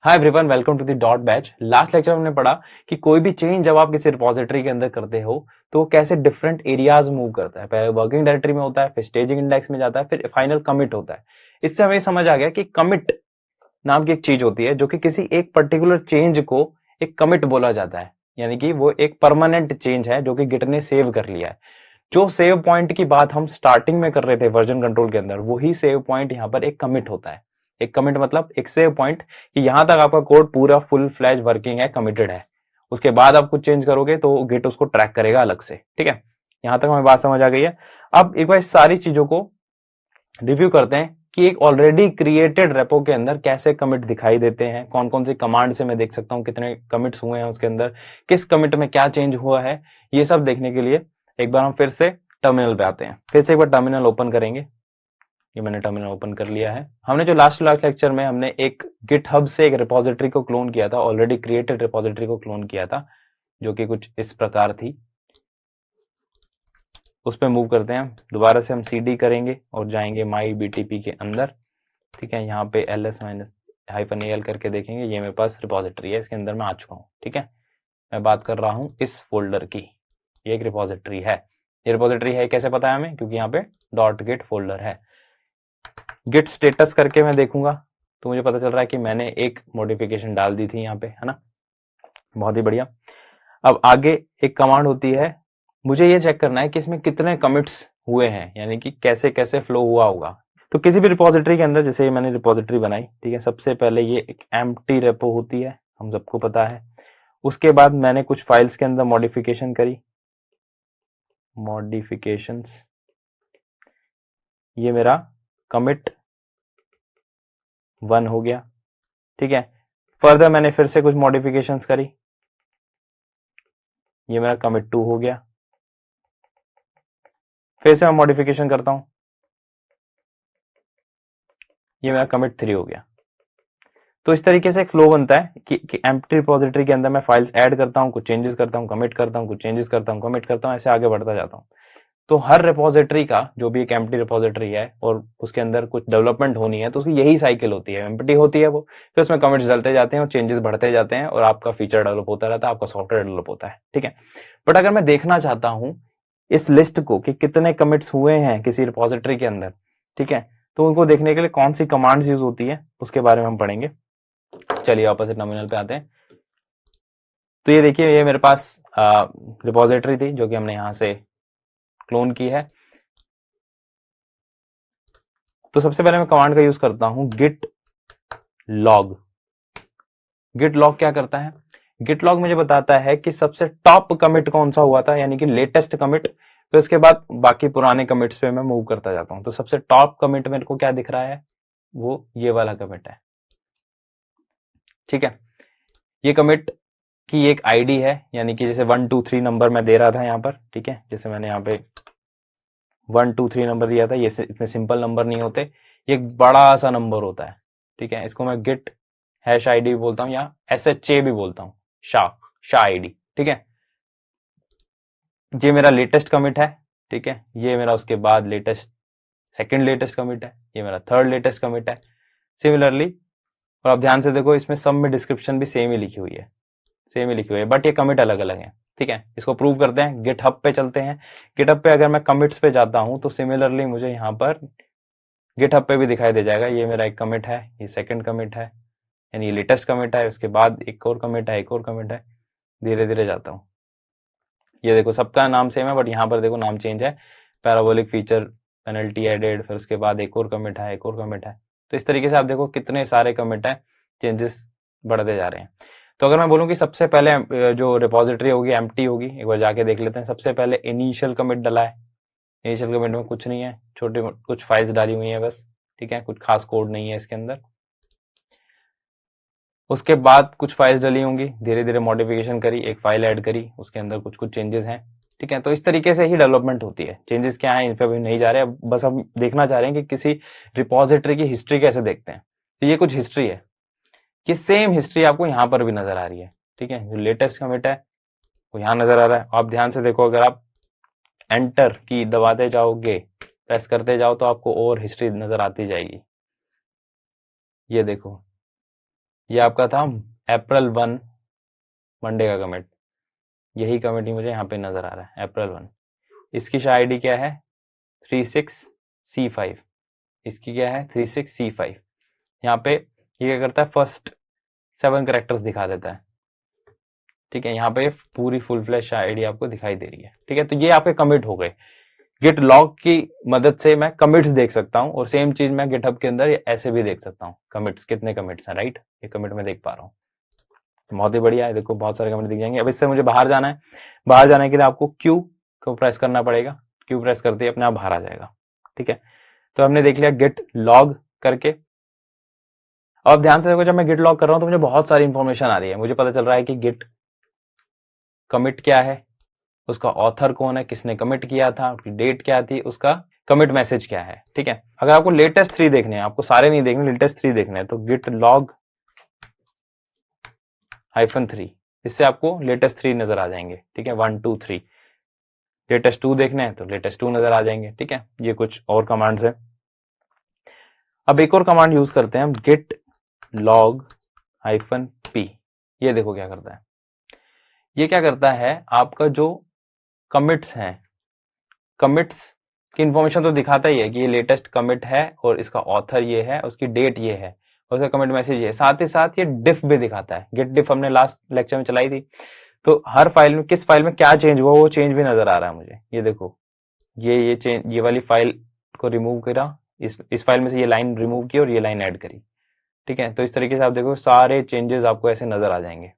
Hi everyone, welcome to the dot batch. Last lecture में हमने पढ़ा कि कोई भी चेंज जब आप किसी रिपोजिटरी के अंदर करते हो तो वो कैसे डिफरेंट एरियाज मूव करता है। पहले वर्किंग डायरेक्टरी में होता है, फिर स्टेजिंग इंडेक्स में जाता है, फिर फाइनल कमिट होता है। इससे हमें समझ आ गया कि कमिट नाम की एक चीज होती है जो कि किसी एक पर्टिकुलर चेंज को एक कमिट बोला जाता है, यानी कि वो एक परमानेंट चेंज है जो कि गिट ने सेव कर लिया है। जो सेव पॉइंट की बात हम स्टार्टिंग में कर रहे थे वर्जन कंट्रोल के अंदर, वही सेव पॉइंट यहाँ पर एक कमिट होता है। एक कमिट मतलब एक सेव पॉइंट कि यहां तक आपका कोड पूरा फुल फ्लैज वर्किंग है, कमिटेड है। उसके बाद आप कुछ चेंज करोगे तो गिट उसको ट्रैक करेगा अलग से। ठीक है, यहां तक हमें बात समझ आ गई है। अब एक बार इस सारी चीजों को रिव्यू करते हैं कि एक ऑलरेडी क्रिएटेड रेपो के अंदर कैसे कमिट दिखाई देते हैं, कौन कौन सी कमांड से मैं देख सकता हूं कितने कमिट्स हुए हैं उसके अंदर, किस कमिट में क्या चेंज हुआ है। ये सब देखने के लिए एक बार हम फिर से टर्मिनल पे आते हैं। फिर से एक बार टर्मिनल ओपन करेंगे। ये मैंने टर्मिनल ओपन कर लिया है। हमने जो लास्ट लेक्चर में हमने एक गिटहब से एक रिपोजिटरी को क्लोन किया था, ऑलरेडी क्रिएटेड रिपोजिटरी को क्लोन किया था, जो कि कुछ इस प्रकार थी। उस पर मूव करते हैं। दोबारा से हम cd करेंगे और जाएंगे माई बीटीपी के अंदर। ठीक है, यहाँ पे ls-al करके देखेंगे। ये मेरे पास रिपोजिटरी है, इसके अंदर मैं आ चुका हूँ। ठीक है, मैं बात कर रहा हूँ इस फोल्डर की। ये एक रिपोजिटरी है। ये रिपोजिटरी है कैसे पता है हमें? क्योंकि यहाँ पे डॉट गिट फोल्डर है। गिट स्टेटस करके मैं देखूंगा तो मुझे पता चल रहा है कि मैंने एक मॉडिफिकेशन डाल दी थी यहाँ पे, है ना। बहुत ही बढ़िया। अब आगे एक कमांड होती है, मुझे ये चेक करना है कि इसमें कितने कमिट्स हुए हैं, यानी कि कैसे कैसे फ्लो हुआ होगा। तो किसी भी रिपोजिटरी के अंदर, जैसे मैंने रिपोजिटरी बनाई, ठीक है, सबसे पहले ये एक एम्प्टी रेपो होती है, हम सबको पता है। उसके बाद मैंने कुछ फाइल्स के अंदर मॉडिफिकेशन करी, मॉडिफिकेशंस। ये मेरा कमिट 1 हो गया। ठीक है, फर्दर मैंने फिर से कुछ मॉडिफिकेशंस करी, ये मेरा कमिट 2 हो गया। फिर से मैं मॉडिफिकेशन करता हूं, ये मेरा कमिट 3 हो गया। तो इस तरीके से एक फ्लो बनता है कि एम्प्टी रिपोजिटरी के अंदर मैं फाइल्स ऐड करता हूं, कुछ चेंजेस करता हूं, कमिट करता हूं, कुछ चेंजेस करता हूं, कमिट करता हूं, ऐसे आगे बढ़ता जाता हूं। तो हर रिपोजिटरी का जो भी एक एम्प्टी रिपोजिटरी है और उसके अंदर कुछ डेवलपमेंट होनी है तो उसकी यही साइकिल होती है। एम्प्टी होती है वो, फिर उसमें कमिट्स डलते जाते हैं और चेंजेस बढ़ते जाते हैं और आपका फीचर डेवलप होता रहता है, आपका सॉफ्टवेयर डेवलप होता है। ठीक है, बट अगर मैं देखना चाहता हूं इस लिस्ट को कि कितने कमिट्स हुए हैं किसी रिपोजिटरी के अंदर, ठीक है, तो उनको देखने के लिए कौन सी कमांड्स यूज होती है उसके बारे में हम पढ़ेंगे। चलिए वापस से टर्मिनल पे आते हैं। तो ये देखिए, ये मेरे पास रिपोजिटरी थी जो कि हमने यहां से क्लोन की है। तो सबसे पहले मैं कमांड का यूज करता हूं गिट लॉग। गिट लॉग क्या करता है? गिट लॉग मुझे बताता है कि सबसे टॉप कमिट कौन सा हुआ था, यानी कि लेटेस्ट कमिट। तो इसके बाद बाकी पुराने कमिट्स पे मैं मूव करता जाता हूं। तो सबसे टॉप कमिट मेरे को क्या दिख रहा है? वो ये वाला कमिट है। ठीक है, ये कमिट की एक आईडी है, यानी कि जैसे 1 2 3 नंबर मैं दे रहा था यहाँ पर। ठीक है, जैसे मैंने यहाँ पे 1 2 3 नंबर दिया था। ये इतने सिंपल नंबर नहीं होते, ये एक बड़ा सा नंबर होता है। ठीक है, इसको मैं गिट हैश आईडी भी बोलता हूँ या SHA भी बोलता हूँ, शा आईडी। ठीक है, ये मेरा लेटेस्ट कमिट है। ठीक है, ये मेरा उसके बाद लेटेस्ट सेकंड लेटेस्ट कमिट है, ये मेरा थर्ड लेटेस्ट कमिट है। सिमिलरली, और आप ध्यान से देखो, इसमें सब में डिस्क्रिप्शन भी सेम ही लिखी हुई है, सेम ही लिखी हुई है, बट ये कमिट अलग अलग है। ठीक है, इसको प्रूव करते हैं। गिटहब पे चलते हैं। गिटहब पे अगर मैं कमिट्स पे जाता हूं तो सिमिलरली मुझे यहाँ पर गिटहब पे भी दिखाई दे जाएगा। ये मेरा एक कमिट है, ये सेकंड कमिट है, यानी ये लेटेस्ट कमिट है, उसके बाद एक और कमिट है, एक और कमिट है। धीरे धीरे जाता हूँ। ये देखो, सबका नाम सेम है, बट यहाँ पर देखो नाम चेंज है। पैराबोलिक फीचर पेनल्टी एडेड, फिर उसके बाद एक और कमिट है, एक और कमिट है। तो इस तरीके से आप देखो कितने सारे कमिट है, चेंजेस बढ़ते जा रहे हैं। तो अगर मैं बोलूँ कि सबसे पहले जो रिपोजिटरी होगी एम्प्टी होगी, एक बार जाके देख लेते हैं। सबसे पहले इनिशियल कमिट डला है। इनिशियल कमिट में कुछ नहीं है, छोटे कुछ फाइल्स डाली हुई है बस। ठीक है, कुछ खास कोड नहीं है इसके अंदर। उसके बाद कुछ फाइल्स डली होंगी, धीरे धीरे मॉडिफिकेशन करी, एक फाइल ऐड करी, उसके अंदर कुछ कुछ चेंजेस हैं। ठीक है, तो इस तरीके से ही डेवलपमेंट होती है। चेंजेस क्या है इन पे अभी नहीं जा रहे, बस हम देखना चाह रहे हैं कि किसी रिपोजिटरी की हिस्ट्री कैसे देखते हैं। तो ये कुछ हिस्ट्री है, ये सेम हिस्ट्री आपको यहाँ पर भी नजर आ रही है। ठीक है, जो लेटेस्ट कमिट है वो यहाँ नजर आ रहा है। आप ध्यान से देखो, अगर आप एंटर की दबाते जाओगे, प्रेस करते जाओ, तो आपको और हिस्ट्री नजर आती जाएगी। ये देखो, ये आपका था अप्रैल 1 मंडे का कमिट, यही कमिट ही मुझे यहाँ पे नजर आ रहा है अप्रैल 1। इसकी आईडी क्या है 36C5, इसकी क्या है 36C5। यहाँ पे ये क्या करता है फर्स्ट 7 कैरेक्टर्स दिखा देता है, ठीक है। यहाँ पे पूरी फुल फ्लैश आईडी आपको दिखाई दे रही है, ठीक है। तो ये आपके कमिट हो गए। गिट लॉग की मदद से मैं कमिट्स देख सकता हूँ, और सेम चीज मैं गिटहब के अंदर ऐसे भी देख सकता हूँ कमिट्स, कितने कमिट्स हैं, राइट। ये कमिट मैं देख पा रहा हूँ, बहुत ही बढ़िया है। देखो बहुत सारे कमिट दिख जाएंगे। अब इससे मुझे बाहर जाना है, बाहर जाने के लिए आपको क्यू को प्रेस करना पड़ेगा। क्यू प्रेस करते ही अपने आप बाहर आ जाएगा, ठीक है। तो हमने देख लिया गिट लॉग करके। अब ध्यान से देखो, जब मैं गिट लॉग कर रहा हूं तो मुझे बहुत सारी इंफॉर्मेशन आ रही है। मुझे पता चल रहा है कि गिट कमिट क्या है, उसका ऑथर कौन है, किसने कमिट किया था, उसकी डेट क्या थी, उसका कमिट मैसेज क्या है, ठीक है। अगर आपको लेटेस्ट 3 देखने हैं, आपको सारे नहीं देखने, लेटेस्ट 3 देखने हैं, तो गिट लॉग -3, इससे आपको लेटेस्ट 3 नजर आ जाएंगे, ठीक है। 1 2 3। लेटेस्ट 2 देखने हैं तो लेटेस्ट 2 नजर आ जाएंगे, ठीक है। ये कुछ और कमांड्स है। अब एक और कमांड यूज करते हैं हम, गिट लॉग -p। ये देखो क्या करता है। ये क्या करता है, आपका जो कमिट्स हैं, कमिट्स की इंफॉर्मेशन तो दिखाता ही है कि ये लेटेस्ट कमिट है और इसका ऑथर ये है, उसकी डेट ये है, और उसका कमिट मैसेज ये है। साथ ही साथ ये डिफ भी दिखाता है। गिट डिफ हमने लास्ट लेक्चर में चलाई थी, तो हर फाइल में किस फाइल में क्या चेंज हुआ वो चेंज भी नजर आ रहा है मुझे। ये देखो, ये चेंज, ये वाली फाइल को रिमूव करा, इस फाइल में से ये लाइन रिमूव की और ये लाइन ऐड करी, ठीक है। तो इस तरीके से आप देखो सारे चेंजेस आपको ऐसे नजर आ जाएंगे,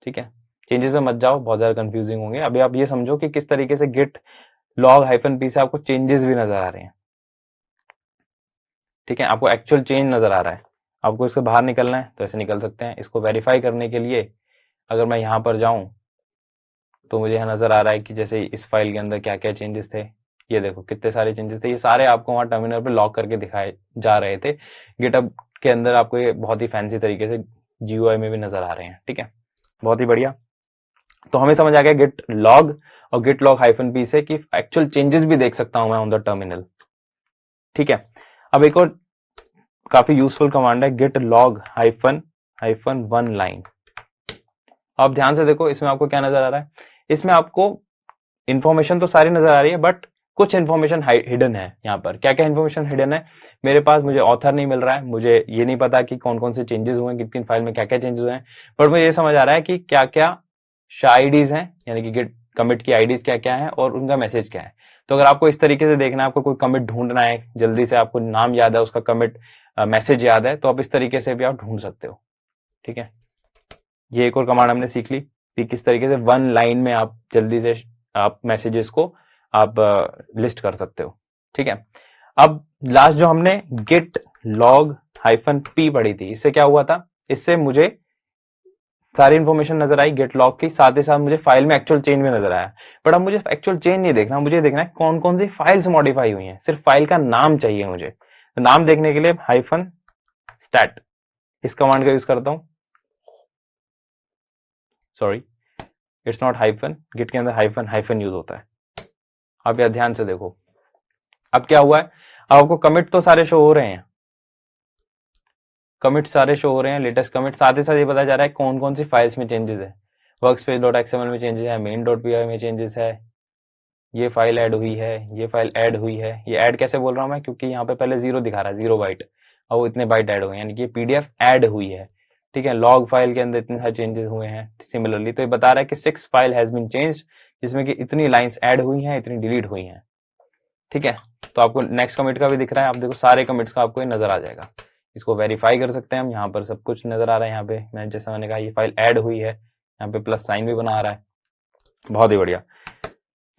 ठीक है। चेंजेस में मत जाओ, बहुत ज्यादा कंफ्यूजिंग होंगे। अभी आप ये समझो कि किस तरीके से गिट लॉग -p से आपको चेंजेस भी नजर आ रहे हैं, ठीक है। आपको एक्चुअल चेंज नजर आ रहा है। आपको इससे बाहर निकलना है तो ऐसे निकल सकते हैं। इसको वेरीफाई करने के लिए अगर मैं यहाँ पर जाऊं तो मुझे यहाँ नजर आ रहा है कि जैसे इस फाइल के अंदर क्या क्या चेंजेस थे। ये देखो कितने सारे चेंजेस थे, ये सारे आपको वहां टर्मिनल पे लॉक करके दिखाए जा रहे थे। गिटहब के अंदर आपको ये बहुत ही फैंसी तरीके से GUI में भी नजर आ रहे हैं, ठीक है। बहुत ही बढ़िया। तो हमें समझ आ गया गिट लॉग और गिट लॉग -p से कि एक्चुअल चेंजेस भी देख सकता हूं मैं ऑन द टर्मिनल, ठीक है। अब एक और काफी यूजफुल कमांड है, गिट लॉग -1 लाइन। आप ध्यान से देखो, इसमें आपको क्या नजर आ रहा है। इसमें आपको इंफॉर्मेशन तो सारी नजर आ रही है, बट कुछ इन्फॉर्मेशन हिडन है। यहाँ पर क्या क्या इन्फॉर्मेशन हिडन है मेरे पास, मुझे ऑथर नहीं मिल रहा है, मुझे ये नहीं पता कि कौन कौन से चेंजेस हुए हैं, किन किन फाइल में क्या क्या चेंजेस हुए हैं, बट मुझे ये समझ आ रहा है कि क्या क्या आईडीज हैं, यानी कि गिट कमिट की आईडीज क्या क्या है और उनका मैसेज क्या है। तो अगर आपको इस तरीके से देखना है, आपको कोई कमिट ढूंढना है जल्दी से, आपको नाम याद है, उसका कमिट मैसेज याद है, तो आप इस तरीके से भी आप ढूंढ सकते हो, ठीक है। ये एक और कमांड हमने सीख ली कि किस तरीके से 1 लाइन में आप जल्दी से आप मैसेजेस को आप लिस्ट कर सकते हो, ठीक है। अब लास्ट जो हमने गिट लॉग -p पढ़ी थी, इससे क्या हुआ था, इससे मुझे सारी इंफॉर्मेशन नजर आई गेट लॉग की, साथ ही साथ मुझे फाइल में एक्चुअल चेंज भी नजर आया। बट अब मुझे एक्चुअल चेंज नहीं देखना, मुझे देखना है कौन कौन सी फाइल्स मॉडिफाई हुई हैं, सिर्फ फाइल का नाम चाहिए मुझे। तो नाम देखने के लिए -stat इस कमांड का यूज करता हूं। Sorry, it's not hyphen, git के अंदर हाइफन यूज होता है। आप यह ध्यान से देखो, अब क्या हुआ है, अब आपको कमिट तो सारे शो हो रहे हैं, कमिट सारे शो हो रहे हैं, लेटेस्ट कमिट। साथ ही साथ ये बताया जा रहा है कौन कौन सी फाइल्स में चेंजेस है। workspace.xml में चेंजेस है, main.py में चेंजेस है, ये फाइल ऐड हुई है, ये फाइल ऐड हुई है। ये ऐड कैसे बोल रहा हूं मैं, क्योंकि यहाँ पे पहले 0 दिखा रहा है, 0 बाइट, और वो इतने बाइट ऐड हुए हैं, यानी कि पीडीएफ ऐड हुई है, ठीक है। लॉग फाइल के अंदर इतने सारे चेंजेस हुए हैं सिमिलरली। तो ये बता रहा है कि 6 फाइल हैज बीन चेंज, जिसमें कि इतनी लाइंस ऐड हुई हैं, इतनी डिलीट हुई हैं, ठीक है। तो आपको नेक्स्ट कमिट का भी दिख रहा है, आप देखो सारे कमिट्स का आपको नजर आ जाएगा। इसको वेरीफाई कर सकते हैं हम, यहाँ पर सब कुछ नजर आ रहा है। यहाँ पे मैं जैसा मैंने कहा ये फाइल ऐड हुई है, यहाँ पे प्लस साइन भी बना आ रहा है, बहुत ही बढ़िया।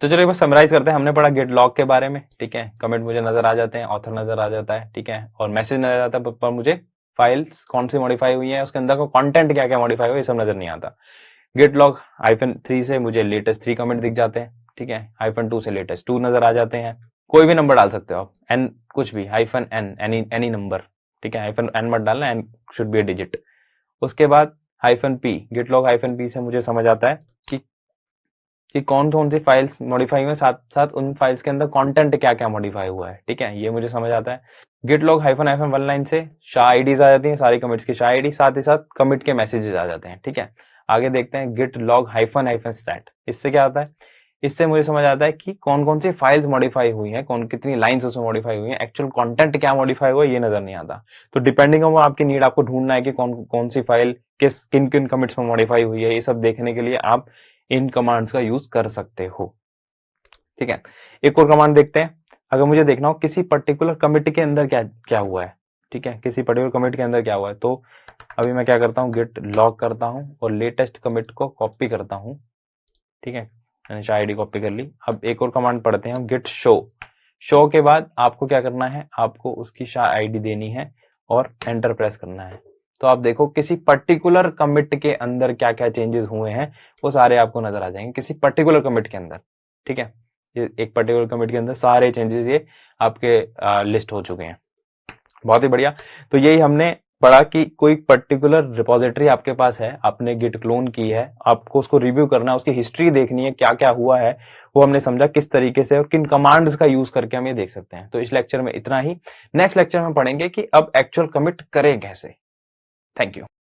तो चलो एक बार समराइज करते हैं। हमने पढ़ा गेट लॉग के बारे में, ठीक है। कमेंट मुझे नजर आ जाते हैं, ऑथर नजर आ जाता है, ठीक है, और मैसेज नजर आता है, पर मुझे फाइल्स कौन सी मॉडिफाई हुई है, उसके अंदर का कंटेंट क्या क्या मॉडिफाई हुआ ये सब नजर नहीं आता। गेट लॉग -3 से मुझे लेटेस्ट 3 कमेंट दिख जाते हैं, ठीक है। -2 से लेटेस्ट 2 नजर आ जाते हैं। कोई भी नंबर डाल सकते हो आप, एन कुछ भी, -n एनी नंबर, ठीक है। -n मत डालना, n should be a digit. उसके बाद -p, गेट लॉग -p से मुझे समझ आता है कि कौन कौन सी फाइल्स मॉडिफाई हुई है, साथ साथ उन फाइल्स के अंदर कंटेंट क्या क्या मॉडिफाई हुआ है, ठीक है, ये मुझे समझ आता है। Git log hyphen one line से शाह आईडीज आ जाती हैं, सारी कमिट्स की शाह आईडी, साथ ही साथ कमिट के मैसेजेस आ जाते हैं। ठीक है, आगे देखते हैं गिट लॉग हाइफन स्टैट। इससे क्या होता है, इससे मुझे समझ आता है कि कौन कौन सी फाइल्स मॉडिफाई हुई हैं, कौन कितनी लाइंस उसमें मॉडिफाई हुई हैं, एक्चुअल कंटेंट क्या मॉडिफाई हुआ ये नजर नहीं आता। तो डिपेंडिंग ऑन आपकी नीड, आपको ढूंढना है कि कौन कौन सी फाइल किन किन कमिट्स में मॉडिफाई हुई है, ये सब देखने के लिए आप इन कमांड्स का यूज कर सकते हो। ठीक है, एक और कमांड देखते हैं। अगर मुझे देखना हो किसी पर्टिकुलर कमिट के अंदर क्या क्या हुआ है, ठीक है, किसी पर्टिकुलर कमिट के अंदर क्या हुआ है, तो अभी मैं क्या करता हूँ, गिट लॉग करता हूँ और लेटेस्ट कमिट को कॉपी करता हूँ। ठीक है, मैंने शायद आईडी कॉपी कर ली। अब एक और कमांड पढ़ते हैं हम, गिट शो। शो के बाद आपको क्या करना है, आपको उसकी शायद आईडी देनी है और एंटर प्रेस करना है। तो आप देखो किसी पर्टिकुलर कमिट के अंदर क्या क्या चेंजेस हुए हैं वो सारे आपको नजर आ जाएंगे किसी पर्टिकुलर कमिट के अंदर। ठीक है, ये एक पर्टिकुलर कमिट के अंदर सारे चेंजेस ये आपके लिस्ट हो चुके हैं। बहुत ही बढ़िया। तो यही हमने पढ़ा कि कोई पर्टिकुलर रिपोजिटरी आपके पास है, आपने गिट क्लोन की है, आपको उसको रिव्यू करना है, उसकी हिस्ट्री देखनी है, क्या क्या हुआ है वो हमने समझा किस तरीके से और किन कमांड्स का यूज करके हम ये देख सकते हैं। तो इस लेक्चर में इतना ही। नेक्स्ट लेक्चर में पढ़ेंगे कि अब एक्चुअल कमिट करें कैसे। Thank you.